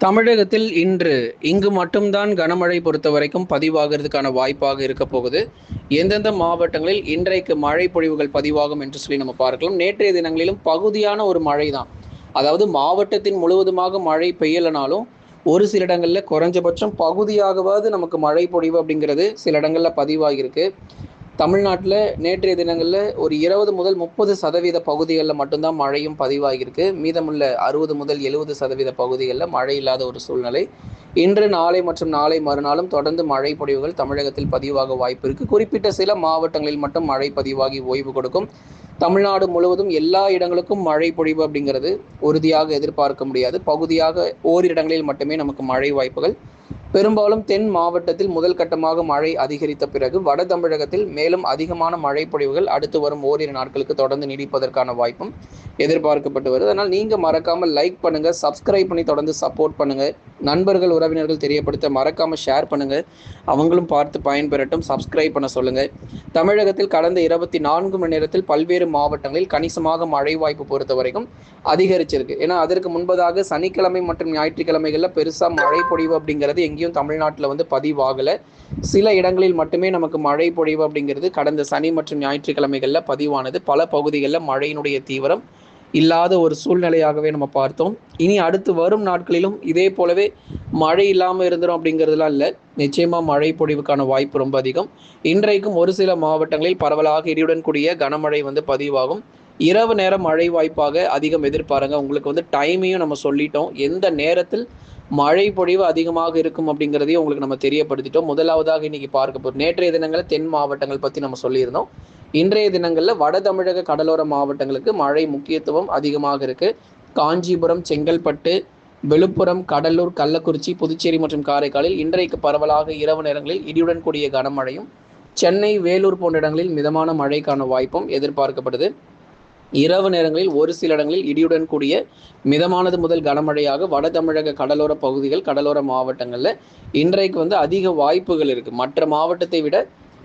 தமிழகத்தில் இன்று இங்கு மட்டும்தான் கனமழை பொறுத்தவரைக்கும் பதிவாகிறதுக்கான வாய்ப்பாக இருக்க போகுது. எந்தெந்த மாவட்டங்களில் இன்றைக்கு மழை பொழிவுகள் பதிவாகும் என்று சொல்லி நம்ம பார்க்கலாம். நேற்றைய தினங்களிலும் பகுதியான ஒரு மழை தான். அதாவது மாவட்டத்தின் முழுவதுமாக மழை பெய்யலனாலும் ஒரு சில இடங்கள்ல குறைஞ்சபட்சம் பகுதியாகவாவது நமக்கு மழை பொழிவு அப்படிங்கிறது சில இடங்கள்ல பதிவாகியிருக்கு. தமிழ்நாட்டில் நேற்றைய தினங்களில் ஒரு 20 முதல் 30% பகுதிகளில் மட்டும்தான் மழையும் பதிவாகியிருக்கு. மீதமுள்ள 60 முதல் 70% பகுதிகளில் மழை இல்லாத ஒரு சூழ்நிலை. இன்று நாளை மற்றும் நாளை மறுநாளும் தொடர்ந்து மழை பொழிவுகள் தமிழகத்தில் பதிவாக வாய்ப்பு இருக்குது. குறிப்பிட்ட சில மாவட்டங்களில் மட்டும் மழை பதிவாகி ஓய்வு கொடுக்கும். தமிழ்நாடு முழுவதும் எல்லா இடங்களுக்கும் மழை பொழிவு அப்படிங்கிறது உறுதியாக எதிர்பார்க்க முடியாது. பகுதியாக ஓரிரு இடங்களில் மட்டுமே நமக்கு மழை வாய்ப்புகள். பெரும்பாலும் தென் மாவட்டத்தில் முதல் கட்டமாக மழை அதிகரித்த பிறகு வட தமிழகத்தில் மேலும் அதிகமான மழை பொழிவுகள் அடுத்து வரும் ஓரிரு நாட்களுக்கு தொடர்ந்து நீடிப்பதற்கான வாய்ப்பும் எதிர்பார்க்கப்பட்டு வருது. அதனால் நீங்கள் மறக்காமல் லைக் பண்ணுங்க, சப்ஸ்கிரைப் பண்ணி தொடர்ந்து சப்போர்ட் பண்ணுங்க. நண்பர்கள் உறவினர்கள் தெரியப்படுத்த மறக்காம ஷேர் பண்ணுங்க, அவங்களும் பார்த்து பயன்பெறட்டும். சப்ஸ்கிரைப் பண்ண சொல்லுங்க. தமிழகத்தில் கடந்த 24 மணி நேரத்தில் பல்வேறு மாவட்டங்களில் கணிசமாக மழை வாய்ப்பு பொறுத்த வரைக்கும் அதிகரிச்சிருக்கு. ஏன்னா அதற்கு முன்பதாக சனிக்கிழமை மற்றும் ஞாயிற்றுக்கிழமைகள்ல பெருசா மழை பொழிவு அப்படிங்கிறது எங்கேயும் தமிழ்நாட்டில் பதிவாகல. சில இடங்களில் மட்டுமே நமக்கு மழை பொழிவு அப்படிங்கிறது கடந்த சனி மற்றும் ஞாயிற்றுக்கிழமைகள்ல பதிவானது. பல பகுதிகளில் மழையினுடைய தீவிரம் இல்லாத ஒரு சூழ்நிலையாகவே நம்ம பார்த்தோம். இனி அடுத்து வரும் நாட்களிலும் இதே போலவே மழை இல்லாமல் இருந்துரும் அப்படிங்கிறதுலாம் இல்லை. நிச்சயமா மழை பொழிவுக்கான வாய்ப்பு ரொம்ப அதிகம். இன்றைக்கும் ஒரு சில மாவட்டங்களில் பரவலாக இடியுடன் கூடிய கனமழை பதிவாகும். இரவு நேரம் மழை வாய்ப்பாக அதிகம் எதிர்பாருங்க. உங்களுக்கு டைமையும் நம்ம சொல்லிட்டோம், எந்த நேரத்தில் மழை பொழிவு அதிகமாக இருக்கும் அப்படிங்கிறதையும் உங்களுக்கு நம்ம தெரியப்படுத்திட்டோம். முதலாவதாக இன்னைக்கு பார்க்க போகிறோம். நேற்றைய தினங்களில் தென் மாவட்டங்கள் பற்றி நம்ம சொல்லியிருந்தோம். இன்றைய தினங்களில் வட தமிழக கடலோர மாவட்டங்களுக்கு மழை முக்கியத்துவம் அதிகமாக இருக்கு. காஞ்சிபுரம், செங்கல்பட்டு, விழுப்புரம், கடலூர், கள்ளக்குறிச்சி, புதுச்சேரி மற்றும் காரைக்காலில் இன்றைக்கு பரவலாக இரவு நேரங்களில் இடியுடன் கூடிய கனமழையும், சென்னை, வேலூர் போன்ற இடங்களில் மிதமான மழைக்கான வாய்ப்பும் எதிர்பார்க்கப்படுது. இரவு நேரங்களில் ஒரு சில இடங்களில் இடியுடன் கூடிய மிதமானது முதல் கனமழையாக வட தமிழக கடலோர பகுதிகள், கடலோர மாவட்டங்களில் இன்றைக்கு அதிக வாய்ப்புகள் இருக்கு. மற்ற மாவட்டத்தை விட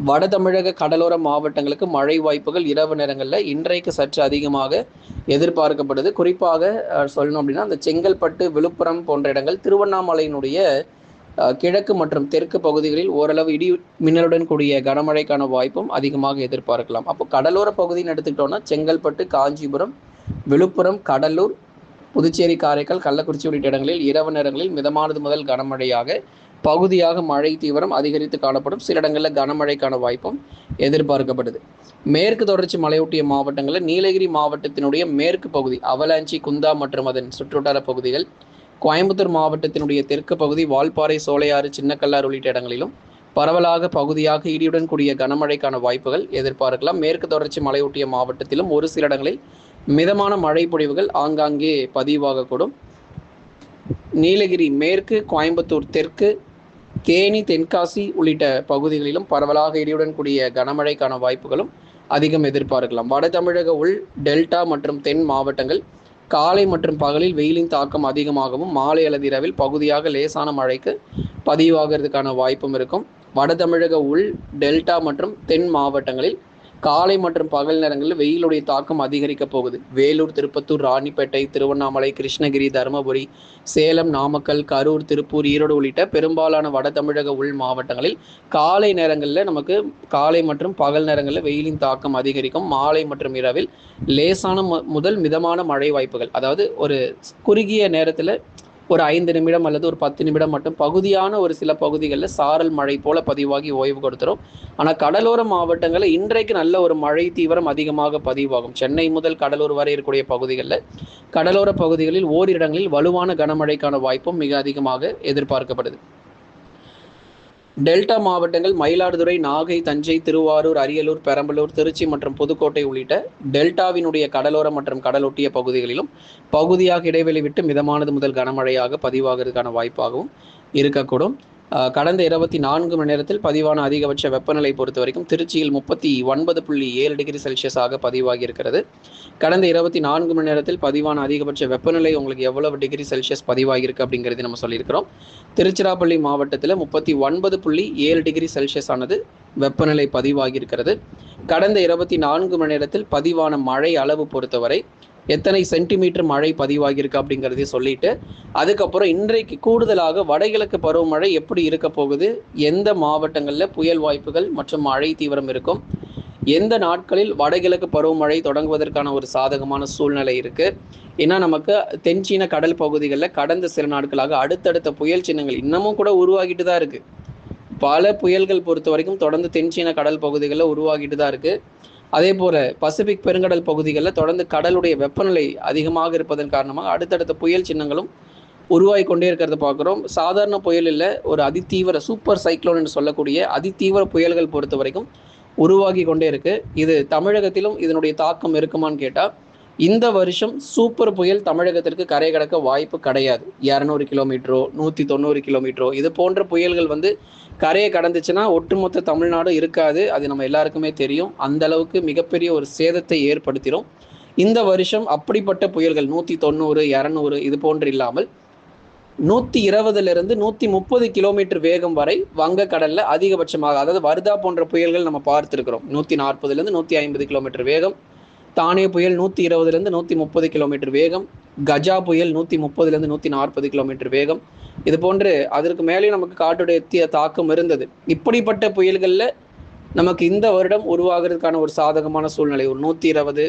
வட தமிழக கடலோர மாவட்டங்களுக்கு மழை வாய்ப்புகள் இரவு நேரங்களில் இன்றைக்கு சற்று அதிகமாக எதிர்பார்க்கப்படுது. குறிப்பாக சொல்லணும் அப்படின்னா அந்த செங்கல்பட்டு, விழுப்புரம் போன்ற இடங்கள், திருவண்ணாமலையினுடைய கிழக்கு மற்றும் தெற்கு பகுதிகளில் ஓரளவு இடி மின்னலுடன் கூடிய கனமழைக்கான வாய்ப்பும் அதிகமாக எதிர்பார்க்கலாம். அப்போ கடலோர பகுதின்னு எடுத்துக்கிட்டோம்னா செங்கல்பட்டு, காஞ்சிபுரம், விழுப்புரம், கடலூர், புதுச்சேரி, காரைக்கால், கள்ளக்குறிச்சி உள்ளிட்ட இடங்களில் இரவு நேரங்களில் மிதமானது முதல் கனமழையாக பகுதியாக மழை தீவிரம் அதிகரித்து காணப்படும். சில இடங்களில் கனமழைக்கான வாய்ப்பும் எதிர்பார்க்கப்படுது. மேற்கு தொடர்ச்சி மலையொட்டிய மாவட்டங்களில் நீலகிரி மாவட்டத்தினுடைய மேற்கு பகுதி, அவலாஞ்சி, குந்தா மற்றும் அதன் சுற்றுவட்டார பகுதிகள், கோயம்புத்தூர் மாவட்டத்தினுடைய தெற்கு பகுதி, வால்பாறை, சோலையாறு, சின்னக்கல்லாறு உள்ளிட்ட இடங்களிலும் பரவலாக பகுதியாக இடியுடன் கூடிய கனமழைக்கான வாய்ப்புகள் எதிர்பார்க்கலாம். மேற்கு தொடர்ச்சி மலையொட்டிய மாவட்டத்திலும் ஒரு சில இடங்களில் மிதமான மழை பொழிவுகள் ஆங்காங்கே பதிவாகக்கூடும். நீலகிரி மேற்கு, கோயம்புத்தூர் தெற்கு, தேனி, தென்காசி உள்ளிட்ட பகுதிகளிலும் பரவலாக இடியுடன் கூடிய கனமழைக்கான வாய்ப்புகளும் அதிகம் எதிர்பார்க்கலாம். வட தமிழக உள், டெல்டா மற்றும் தென் மாவட்டங்கள் காலை மற்றும் பகலில் வெயிலின் தாக்கம் அதிகமாகவும் மாலை அல்லது இரவில் பகுதியாக லேசான மழைக்கு பதிவாகிறதுக்கான வாய்ப்பும் இருக்கும். வட தமிழக உள், டெல்டா மற்றும் தென் மாவட்டங்களில் காலை மற்றும் பகல் நேரங்களில் வெயிலுடைய தாக்கம் அதிகரிக்க போகுது. வேலூர், திருப்பத்தூர், ராணிப்பேட்டை, திருவண்ணாமலை, கிருஷ்ணகிரி, தருமபுரி, சேலம், நாமக்கல், கரூர், திருப்பூர், ஈரோடு உள்ளிட்ட பெரும்பாலான வட தமிழக உள் மாவட்டங்களில் காலை நேரங்களில் நமக்கு காலை மற்றும் பகல் நேரங்களில் வெயிலின் தாக்கம் அதிகரிக்கும். மாலை மற்றும் இரவில் லேசான முதல் மிதமான மழை வாய்ப்புகள், அதாவது ஒரு குறுகிய நேரத்தில் ஒரு 5 நிமிடம் அல்லது ஒரு 10 நிமிடம் மட்டும் பகுதியான ஒரு சில பகுதிகளில் சாரல் மழை போல பதிவாகி ஓய்வு கொடுத்துரும். ஆனால் கடலோர மாவட்டங்களில் இன்றைக்கு நல்ல ஒரு மழை தீவிரம் அதிகமாக பதிவாகும். சென்னை முதல் கடலூர் வரை இருக்கக்கூடிய பகுதிகளில், கடலோர பகுதிகளில் ஓரிரு இடங்களில் வலுவான கனமழைக்கான வாய்ப்பும் மிக அதிகமாக எதிர்பார்க்கப்படுது. டெல்டா மாவட்டங்கள் மயிலாடுதுறை, நாகை, தஞ்சை, திருவாரூர், அரியலூர், பெரம்பலூர், திருச்சி மற்றும் புதுக்கோட்டை உள்ளிட்ட டெல்டாவினுடைய கடலோர மற்றும் கடலொட்டிய பகுதிகளிலும் பகுதியாக இடைவெளி விட்டு மிதமானது முதல் கனமழையாக பதிவாகிறதுக்கான வாய்ப்பாகவும் இருக்கக்கூடும். கடந்த 24 மணி நேரத்தில் பதிவான அதிகபட்ச வெப்பநிலை பொறுத்த வரைக்கும் திருச்சியில் 39.7 டிகிரி செல்சியஸாக பதிவாகி இருக்கிறது. கடந்த 24 மணி நேரத்தில் பதிவான அதிகபட்ச வெப்பநிலை உங்களுக்கு எவ்வளவு டிகிரி செல்சியஸ் பதிவாகியிருக்கு அப்படிங்கிறது நம்ம சொல்லியிருக்கிறோம். திருச்சிராப்பள்ளி மாவட்டத்தில் 39.7 டிகிரி செல்சியஸ் ஆனது வெப்பநிலை பதிவாகி இருக்கிறது. கடந்த 24 மணி நேரத்தில் பதிவான மழை அளவு பொறுத்தவரை எத்தனை சென்டிமீட்டர் மழை பதிவாகியிருக்கு அப்படிங்கிறதையும் சொல்லிட்டு, அதுக்கப்புறம் இன்றைக்கு கூடுதலாக வடகிழக்கு பருவமழை எப்படி இருக்க போகுது, எந்த மாவட்டங்களில் புயல் வாய்ப்புகள் மற்றும் மழை தீவிரம் இருக்கும், எந்த நாட்களில் வடகிழக்கு பருவமழை தொடங்குவதற்கான ஒரு சாதகமான சூழ்நிலை இருக்குது. ஏன்னா நமக்கு தென்சீன கடல் பகுதிகளில் கடந்த சில நாட்களாக அடுத்தடுத்த புயல் சின்னங்கள் இன்னமும் கூட உருவாகிட்டு தான் இருக்குது. பல புயல்கள் பொறுத்த வரைக்கும் தொடர்ந்து தென்சீன கடல் பகுதிகளில் உருவாகிட்டு தான் இருக்குது. அதே போல் பசிபிக் பெருங்கடல் பகுதிகளில் தொடர்ந்து கடலுடைய வெப்பநிலை அதிகமாக இருப்பதன் காரணமாக அடுத்தடுத்த புயல் சின்னங்களும் உருவாகி கொண்டே இருக்கிறத பார்க்குறோம். சாதாரண புயல் இல்லை, ஒரு அதிதீவிர சூப்பர் சைக்ளோன் என்று சொல்லக்கூடிய அதிதீவிர புயல்கள் பொறுத்த வரைக்கும் உருவாகி கொண்டே இருக்கு. இது தமிழகத்திலும் இதனுடைய தாக்கம் இருக்குமான்னு கேட்டால், இந்த வருஷம் சூப்பர் புயல் தமிழகத்திற்கு கரை கடக்க வாய்ப்பு கிடையாது. 200 கிலோமீட்டரோ 190 கிலோமீட்டரோ இது போன்ற புயல்கள் கரையை கடந்துச்சுன்னா ஒட்டுமொத்த தமிழ்நாடும் இருக்காது. அது நம்ம எல்லாருக்குமே தெரியும். அந்த அளவுக்கு மிகப்பெரிய ஒரு சேதத்தை ஏற்படுத்திடும். இந்த வருஷம் அப்படிப்பட்ட புயல்கள் 190 200 இது போன்று இல்லாமல் 120 130 கிலோமீட்டர் வேகம் வரை வங்கக்கடல்ல அதிகபட்சமாக, அதாவது வர்தா போன்ற புயல்கள் நம்ம பார்த்துருக்கிறோம். 140 150 கிலோமீட்டர் வேகம், தானே புயல் 120 130 கிலோமீட்டர் வேகம், கஜா புயல் 130 140 கிலோமீட்டர் வேகம், இது போன்று அதற்கு மேலே நமக்கு காட்டுடைய தாக்கம் இருந்தது. இப்படிப்பட்ட புயல்களில் நமக்கு இந்த வருடம் உருவாகிறதுக்கான ஒரு சாதகமான சூழ்நிலை, ஒரு 120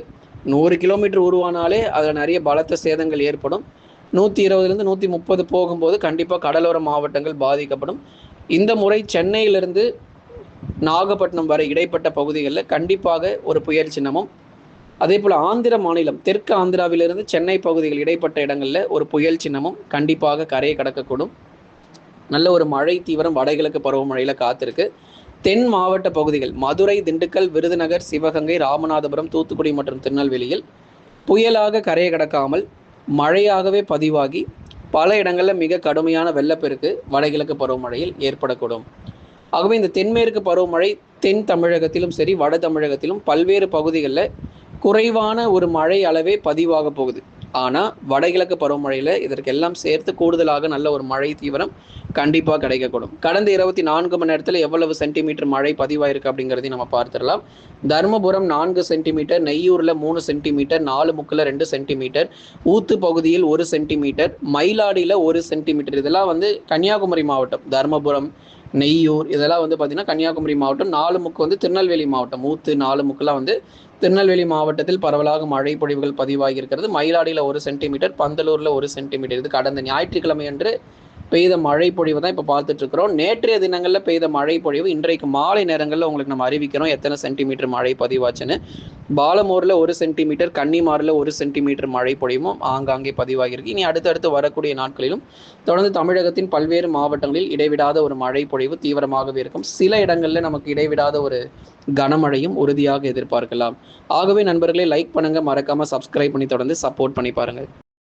100 கிலோமீட்டர் உருவானாலே அதில் நிறைய பலத்த சேதங்கள் ஏற்படும். 120 130 போகும்போது கண்டிப்பாக கடலோர மாவட்டங்கள் பாதிக்கப்படும். இந்த முறை சென்னையிலிருந்து நாகப்பட்டினம் வரை இடைப்பட்ட பகுதிகளில் கண்டிப்பாக ஒரு புயல் சின்னமும், அதே போல் ஆந்திர மாநிலம் தெற்கு ஆந்திராவிலிருந்து சென்னை பகுதிகள் இடைப்பட்ட இடங்களில் ஒரு புயல் சின்னமும் கண்டிப்பாக கரையை கடக்கக்கூடும். நல்ல ஒரு மழை தீவிரம் வடகிழக்கு பருவமழையில் காத்திருக்கு. தென் மாவட்ட பகுதிகள் மதுரை, திண்டுக்கல், விருதுநகர், சிவகங்கை, ராமநாதபுரம், தூத்துக்குடி மற்றும் திருநெல்வேலியில் புயலாக கரையை கடக்காமல் மழையாகவே பதிவாகி பல இடங்களில் மிக கடுமையான வெள்ளப்பெருக்கு வடகிழக்கு பருவமழையில் ஏற்படக்கூடும். ஆகவே இந்த தென்மேற்கு பருவமழை தென் தமிழகத்திலும் சரி வட தமிழகத்திலும் பல்வேறு பகுதிகளில் குறைவான ஒரு மழை அளவே பதிவாக போகுது. ஆனால் வடகிழக்கு பருவமழையில் இதற்கெல்லாம் சேர்த்து கூடுதலாக நல்ல ஒரு மழை தீவிரம் கண்டிப்பாக கிடைக்கக்கூடும். கடந்த 24 மணி நேரத்தில் எவ்வளவு சென்டிமீட்டர் மழை பதிவாயிருக்கு அப்படிங்கிறதையும் நம்ம பார்த்துடலாம். தருமபுரம் 4 சென்டிமீட்டர், நெய்யூரில் 3 சென்டிமீட்டர், நாலுமுக்கில் 2 சென்டிமீட்டர், ஊத்து பகுதியில் 1 சென்டிமீட்டர், மயிலாடியில் 1 சென்டிமீட்டர். இதெல்லாம் கன்னியாகுமரி மாவட்டம். தருமபுரம், நெய்யூர் இதெல்லாம் பார்த்தீங்கன்னா கன்னியாகுமரி மாவட்டம். நாலுமுக்கு திருநெல்வேலி மாவட்டம். ஊத்து நாலுமுக்குலாம் திருநெல்வேலி மாவட்டத்தில் பரவலாக மழை பொழிவுகள் பதிவாகி இருக்கிறது. மயிலாடியில் 1 சென்டிமீட்டர், பந்தலூரில் 1 சென்டிமீட்டர். இது கடந்த ஞாயிற்றுக்கிழமை அன்று பெய்த மழை பொழிவு தான் இப்போ பார்த்துட்டு இருக்கிறோம். நேற்றைய தினங்களில் பெய்த மழை பொழிவு இன்றைக்கு மாலை நேரங்களில் உங்களுக்கு நம்ம அறிவிக்கிறோம் எத்தனை சென்டிமீட்டர் மழை பதிவாச்சுன்னு. பாலமூரில் 1 சென்டிமீட்டர், கன்னிமாரில் 1 சென்டிமீட்டர் மழை பொழிவும் ஆங்காங்கே பதிவாகியிருக்கு. இனி அடுத்தடுத்து வரக்கூடிய நாட்களிலும் தொடர்ந்து தமிழகத்தின் பல்வேறு மாவட்டங்களில் இடைவிடாத ஒரு மழை பொழிவு தீவிரமாகவே இருக்கும். சில இடங்களில் நமக்கு இடைவிடாத ஒரு கனமழையும் உறுதியாக எதிர்பார்க்கலாம். ஆகவே நண்பர்களே, லைக் பண்ணுங்க, மறக்காம சப்ஸ்கிரைப் பண்ணி தொடர்ந்து சப்போர்ட் பண்ணி பாருங்கள்.